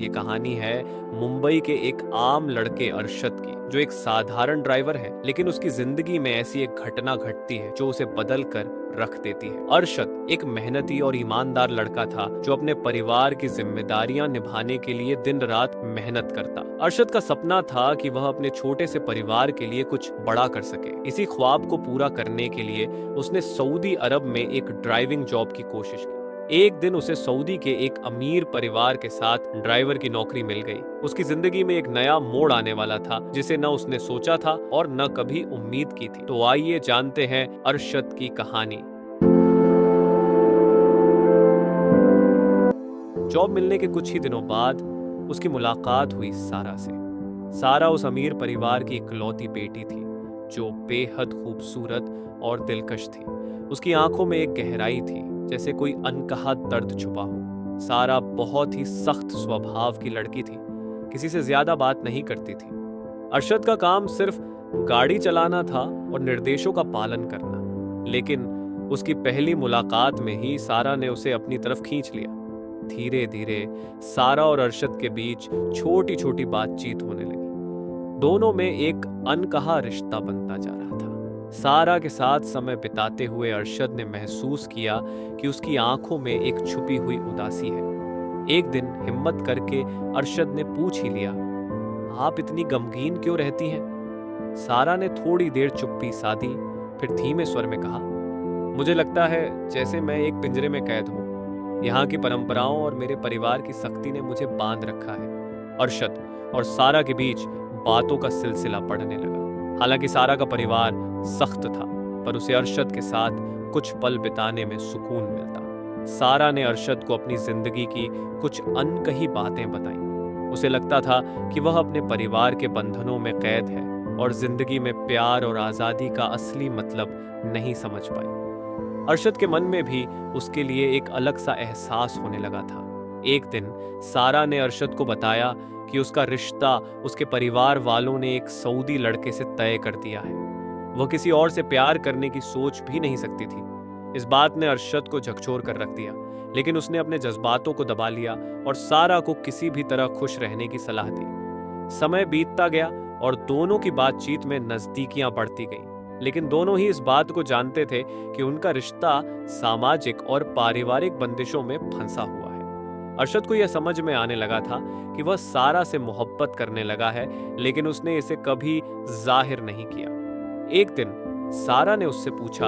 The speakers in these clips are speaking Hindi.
ये कहानी है मुंबई के एक आम लड़के अरशद की, जो एक साधारण ड्राइवर है, लेकिन उसकी जिंदगी में ऐसी एक घटना घटती है जो उसे बदल कर रख देती है। अरशद एक मेहनती और ईमानदार लड़का था जो अपने परिवार की जिम्मेदारियां निभाने के लिए दिन रात मेहनत करता। अरशद का सपना था कि वह अपने छोटे से परिवार के लिए कुछ बड़ा कर सके। इसी ख्वाब को पूरा करने के लिए उसने सऊदी अरब में एक ड्राइविंग जॉब की कोशिश की। एक दिन उसे सऊदी के एक अमीर परिवार के साथ ड्राइवर की नौकरी मिल गई। उसकी जिंदगी में एक नया मोड़ आने वाला था जिसे न उसने सोचा था और न कभी उम्मीद की थी। तो आइए जानते हैं अरशद की कहानी। जॉब मिलने के कुछ ही दिनों बाद उसकी मुलाकात हुई सारा से। सारा उस अमीर परिवार की इकलौती बेटी थी जो बेहद खूबसूरत और दिलकश थी। उसकी आंखों में एक गहराई थी जैसे कोई अनकहा दर्द छुपा हो। सारा बहुत ही सख्त स्वभाव की लड़की थी, किसी से ज्यादा बात नहीं करती थी। अरशद का काम सिर्फ गाड़ी चलाना था और निर्देशों का पालन करना, लेकिन उसकी पहली मुलाकात में ही सारा ने उसे अपनी तरफ खींच लिया। धीरे धीरे सारा और अरशद के बीच छोटी छोटी बातचीत होने लगी। दोनों में एक अनकहा रिश्ता बनता जा रहा था। सारा के साथ समय बिताते हुए अरशद ने महसूस किया कि उसकी आंखों में एक छुपी हुई उदासी है। एक दिन हिम्मत करके अरशद ने पूछ ही लिया, आप इतनी गमगीन क्यों रहती हैं? सारा ने थोड़ी देर चुप्पी साधी, फिर धीमे स्वर में कहा, मुझे लगता है जैसे मैं एक पिंजरे में कैद हूं। यहाँ की परंपराओं और मेरे परिवार की सख्ती ने मुझे बांध रखा है। अरशद और सारा के बीच बातों का सिलसिला बढ़ने लगा। हालांकि सारा का परिवार सख्त था, पर उसे अरशद के साथ कुछ पल बिताने में सुकून मिलता। सारा ने अरशद को अपनी जिंदगी की कुछ अनकही बातें बताईं। उसे लगता था कि वह अपने परिवार के बंधनों में कैद है और जिंदगी में प्यार और आजादी का असली मतलब नहीं समझ पाई। अरशद के मन में भी उसके लिए एक अलग सा एहसास होने लगा था। एक दिन सारा ने अरशद को बताया कि उसका रिश्ता उसके परिवार वालों ने एक सऊदी लड़के से तय कर दिया है। वह किसी और से प्यार करने की सोच भी नहीं सकती थी। इस बात ने अरशद को झकझोर कर रख दिया, लेकिन उसने अपने जज्बातों को दबा लिया और सारा को किसी भी तरह खुश रहने की सलाह दी। समय बीतता गया और दोनों की बातचीत में नजदीकियां बढ़ती गईं, लेकिन दोनों ही इस बात को जानते थे कि उनका रिश्ता सामाजिक और पारिवारिक बंदिशों में फंसा हुआ है। अरशद को यह समझ में आने लगा था कि वह सारा से मोहब्बत करने लगा है, लेकिन उसने इसे कभी जाहिर नहीं किया। एक दिन सारा ने उससे पूछा,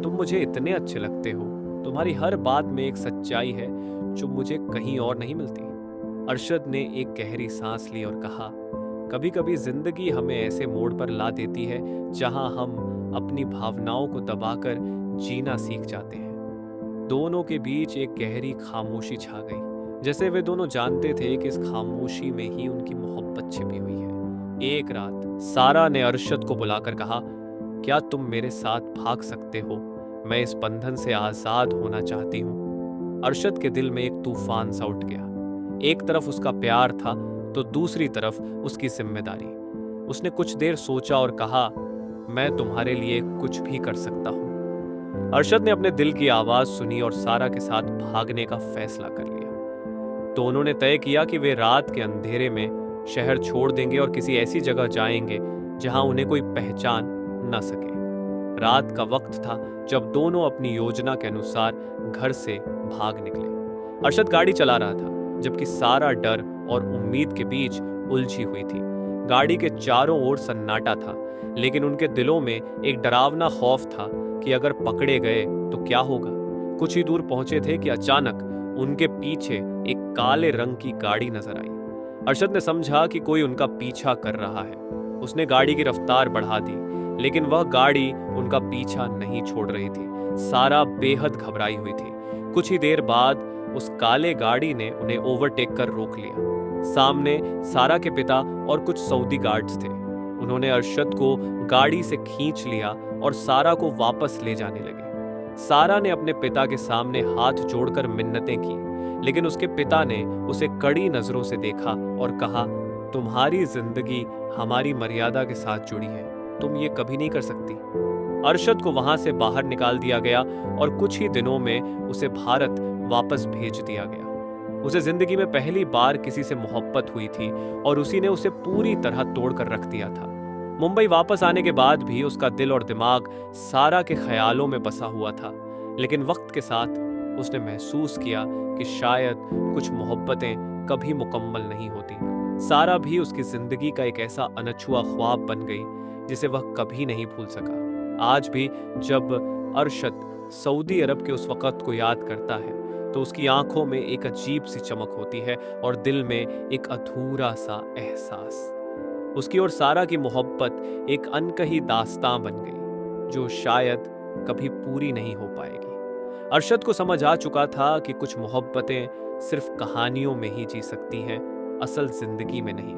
तुम मुझे इतने अच्छे लगते हो, तुम्हारी हर बात में एक सच्चाई है जो मुझे कहीं और नहीं मिलती। अरशद ने एक गहरी सांस ली और कहा, कभी कभी जिंदगी हमें ऐसे मोड़ पर ला देती है जहां हम अपनी भावनाओं को दबाकर जीना सीख जाते हैं। दोनों के बीच एक गहरी खामोशी छा गई, जैसे वे दोनों जानते थे कि इस खामोशी में ही उनकी मोहब्बत छिपी हुई है। एक रात सारा ने अरशद को बुलाकर कहा, क्या तुम मेरे साथ भाग सकते हो? मैं इस बंधन से आजाद होना चाहती हूँ। अरशद के दिल में एक तूफान सा उठ गया। एक तरफ उसका प्यार था तो दूसरी तरफ उसकी जिम्मेदारी। उसने कुछ देर सोचा और कहा, मैं तुम्हारे लिए कुछ भी कर सकता हूँ। अरशद ने अपने दिल की आवाज सुनी और सारा के साथ भागने का फैसला कर लिया। दोनों ने तय किया कि वे रात के अंधेरे में शहर छोड़ देंगे और किसी ऐसी जगह जाएंगे जहां उन्हें कोई पहचान न सके। रात का वक्त था जब दोनों अपनी योजना के अनुसार घर से भाग निकले। अरशद गाड़ी चला रहा था, जबकि सारा डर और उम्मीद के बीच उलझी हुई थी। गाड़ी के चारों ओर सन्नाटा था, लेकिन उनके दिलों में एक डरावना खौफ था कि अगर पकड़े गए तो क्या होगा। कुछ ही दूर पहुंचे थे कि अचानक उनके पीछे एक काले रंग की गाड़ी नजर आई। अरशद ने समझा कि कोई उनका पीछा कर रहा है। उसने गाड़ी की रफ्तार बढ़ा दी, लेकिन वह गाड़ी उनका पीछा नहीं छोड़ रही थी। सारा बेहद घबराई हुई थी। कुछ ही देर बाद उस काले गाड़ी ने उन्हें ओवरटेक कर रोक लिया। सामने सारा के पिता और कुछ सऊदी गार्ड्स थे। उन्होंने अरशद को गाड़ी से खींच लिया और सारा को वापस ले जाने लगे। सारा ने अपने पिता के सामने हाथ जोड़कर मिन्नतें की, लेकिन उसके पिता ने उसे कड़ी नजरों से देखा और कहा, तुम्हारी जिंदगी हमारी मर्यादा के साथ जुड़ी है, तुम ये कभी नहीं कर सकती। अरशद को वहां से बाहर निकाल दिया गया और कुछ ही दिनों में उसे भारत वापस भेज दिया गया। उसे जिंदगी में पहली बार किसी से मोहब्बत हुई थी और उसी ने उसे पूरी तरह तोड़कर रख दिया था। मुंबई वापस आने के बाद भी उसका दिल और दिमाग सारा के ख्यालों में बसा हुआ था, लेकिन वक्त के साथ उसने महसूस किया कि शायद कुछ मोहब्बतें कभी मुकम्मल नहीं होती। सारा भी उसकी जिंदगी का एक ऐसा अनछुआ ख्वाब बन गई जिसे वह कभी नहीं भूल सका। आज भी जब अरशद सऊदी अरब के उस वक़्त को याद करता है तो उसकी आंखों में एक अजीब सी चमक होती है और दिल में एक अधूरा सा एहसास। उसकी और सारा की मोहब्बत एक अनकही दास्तां बन गई जो शायद कभी पूरी नहीं हो पाएगी। अरशद को समझ आ चुका था कि कुछ मोहब्बतें सिर्फ कहानियों में ही जी सकती हैं, असल जिंदगी में नहीं।